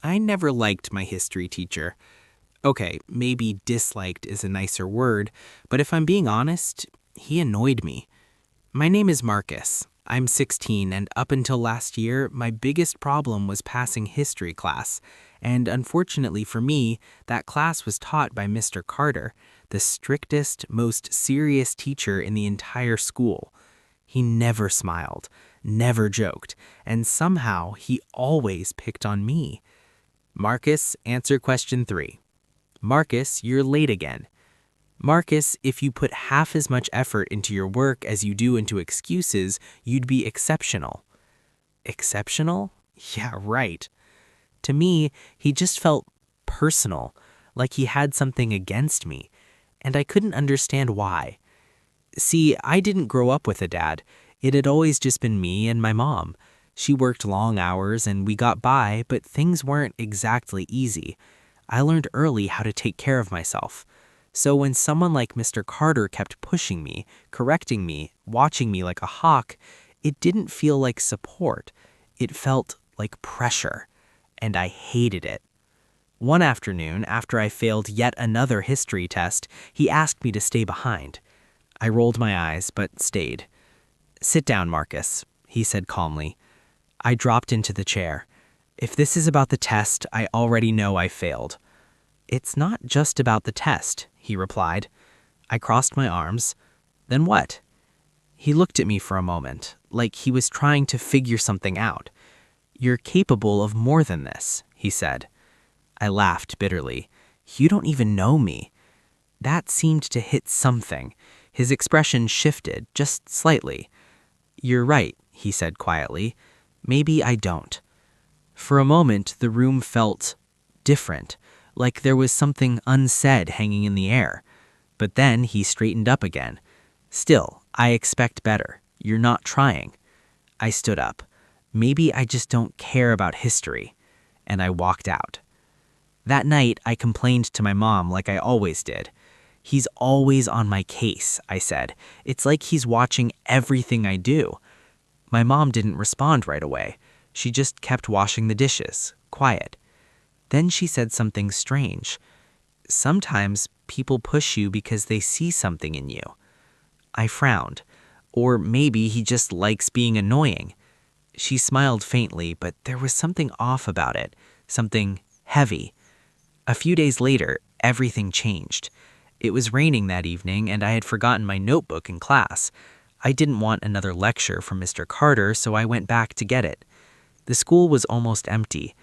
I never liked my history teacher. Okay, maybe disliked is a nicer word, but if I'm being honest, he annoyed me. My name is Marcus. I'm 16, and up until last year, my biggest problem was passing history class. And unfortunately for me, that class was taught by Mr. Carter, the strictest, most serious teacher in the entire school. He never smiled, never joked, and somehow he always picked on me. Marcus, answer question 3. Marcus, you're late again. Marcus, if you put half as much effort into your work as you do into excuses, you'd be exceptional. Exceptional? Yeah, right. To me, he just felt personal, like he had something against me, and I couldn't understand why. See, I didn't grow up with a dad. It had always just been me and my mom. She worked long hours and we got by, but things weren't exactly easy. I learned early how to take care of myself. So when someone like Mr. Carter kept pushing me, correcting me, watching me like a hawk, it didn't feel like support. It felt like pressure, and I hated it. One afternoon, after I failed yet another history test, he asked me to stay behind. I rolled my eyes, but stayed. "Sit down, Marcus," he said calmly. I dropped into the chair. "If this is about the test, I already know I failed." "It's not just about the test," he replied. I crossed my arms. "Then what?" He looked at me for a moment, like he was trying to figure something out. "You're capable of more than this," he said. I laughed bitterly. "You don't even know me." That seemed to hit something. His expression shifted, just slightly. "You're right," he said quietly. "Maybe I don't." For a moment, the room felt different, like there was something unsaid hanging in the air. But then he straightened up again. "Still, I expect better. You're not trying." I stood up. "Maybe I just don't care about history." And I walked out. That night, I complained to my mom like I always did. "He's always on my case," I said. "It's like he's watching everything I do." My mom didn't respond right away. She just kept washing the dishes, quiet. Then she said something strange. "Sometimes people push you because they see something in you." I frowned. Or maybe he just likes being annoying. She smiled faintly, but there was something off about it, something heavy. A few days later, everything changed. It was raining that evening, and I had forgotten my notebook in class. I didn't want another lecture from Mr. Carter, so I went back to get it. The school was almost empty.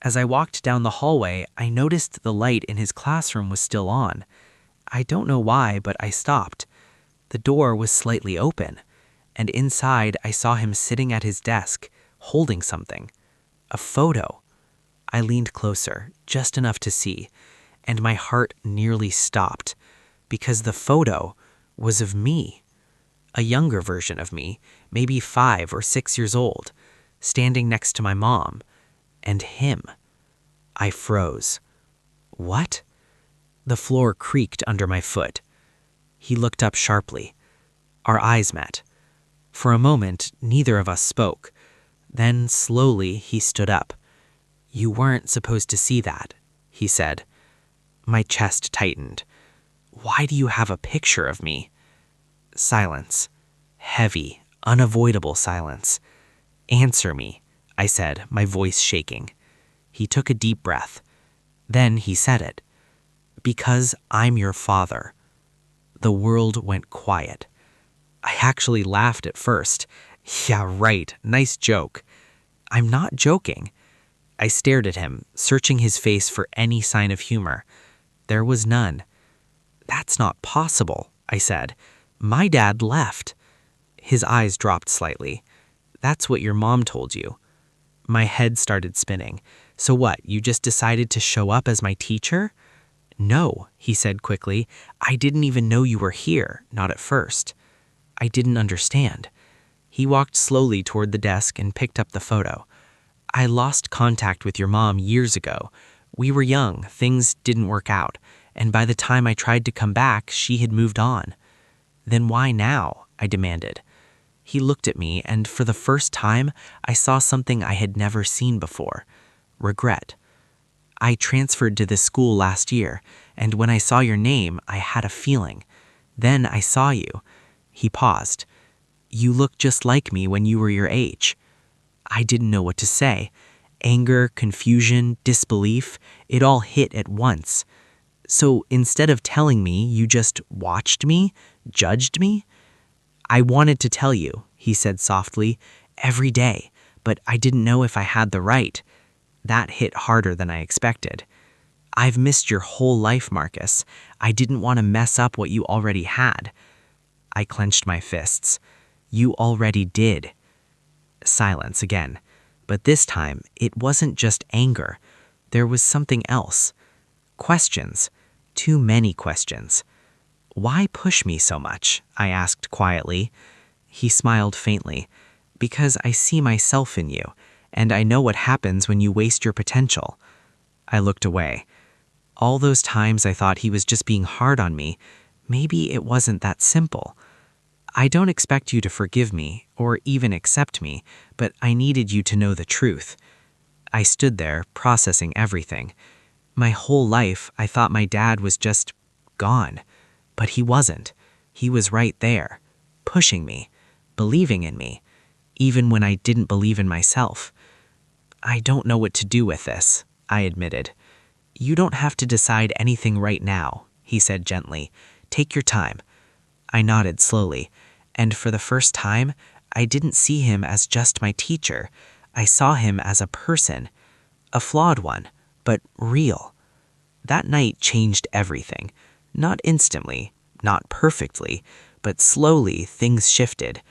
As I walked down the hallway, I noticed the light in his classroom was still on. I don't know why, but I stopped. The door was slightly open, and inside I saw him sitting at his desk, holding something. A photo. I leaned closer, just enough to see, and my heart nearly stopped, because the photo was of me. A younger version of me, maybe 5 or 6 years old, standing next to my mom, and him. I froze. What? The floor creaked under my foot. He looked up sharply. Our eyes met. For a moment, neither of us spoke. Then, slowly, he stood up. "You weren't supposed to see that," he said. My chest tightened. "Why do you have a picture of me?" Silence. Heavy, unavoidable silence. "Answer me," I said, my voice shaking. He took a deep breath. Then he said it. "Because I'm your father." The world went quiet. I actually laughed at first. "Yeah, right. Nice joke." "I'm not joking." I stared at him, searching his face for any sign of humor. There was none. "That's not possible," I said. "My dad left." His eyes dropped slightly. "That's what your mom told you." My head started spinning. "So what, you just decided to show up as my teacher?" "No," he said quickly. "I didn't even know you were here, not at first." I didn't understand. He walked slowly toward the desk and picked up the photo. "I lost contact with your mom years ago. We were young, things didn't work out, and by the time I tried to come back, she had moved on." "Then why now?" I demanded. He looked at me, and for the first time, I saw something I had never seen before. Regret. I transferred to this school last year, and when I saw your name, I had a feeling. Then I saw you." He paused. "You looked just like me when you were your age." I didn't know what to say. Anger, confusion, disbelief, it all hit at once. "So instead of telling me, you just watched me, judged me?" "I wanted to tell you," he said softly, "every day, but I didn't know if I had the right." That hit harder than I expected. "I've missed your whole life, Marcus. I didn't want to mess up what you already had." I clenched my fists. "You already did." Silence again. But this time, it wasn't just anger. There was something else. Questions. Too many questions. "Why push me so much?" I asked quietly. He smiled faintly. "Because I see myself in you, and I know what happens when you waste your potential." I looked away. All those times I thought he was just being hard on me, maybe it wasn't that simple. "I don't expect you to forgive me, or even accept me, but I needed you to know the truth." I stood there, processing everything. My whole life, I thought my dad was just gone. But he wasn't. He was right there, pushing me, believing in me, even when I didn't believe in myself. "I don't know what to do with this," I admitted. "You don't have to decide anything right now," he said gently. "Take your time." I nodded slowly, and for the first time, I didn't see him as just my teacher. I saw him as a person, a flawed one, but real. That night changed everything. Not instantly, not perfectly, but slowly things shifted.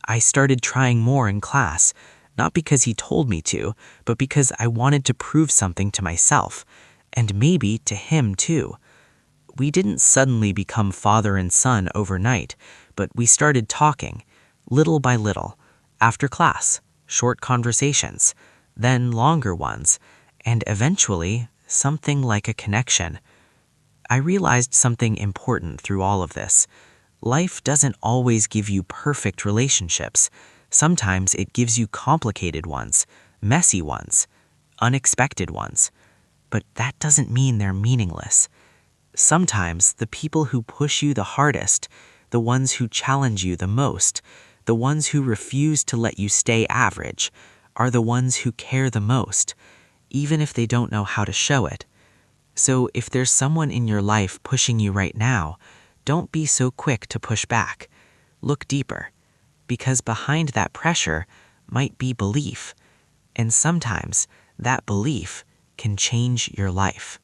I started trying more in class, not because he told me to, but because I wanted to prove something to myself, and maybe to him too. We didn't suddenly become father and son overnight, but we started talking, little by little, after class, short conversations, then longer ones, and eventually something like a connection. I realized something important through all of this. Life doesn't always give you perfect relationships. Sometimes it gives you complicated ones, messy ones, unexpected ones. But that doesn't mean they're meaningless. Sometimes the people who push you the hardest, the ones who challenge you the most, the ones who refuse to let you stay average, are the ones who care the most, even if they don't know how to show it. So if there's someone in your life pushing you right now, don't be so quick to push back. Look deeper, because behind that pressure might be belief, and sometimes that belief can change your life.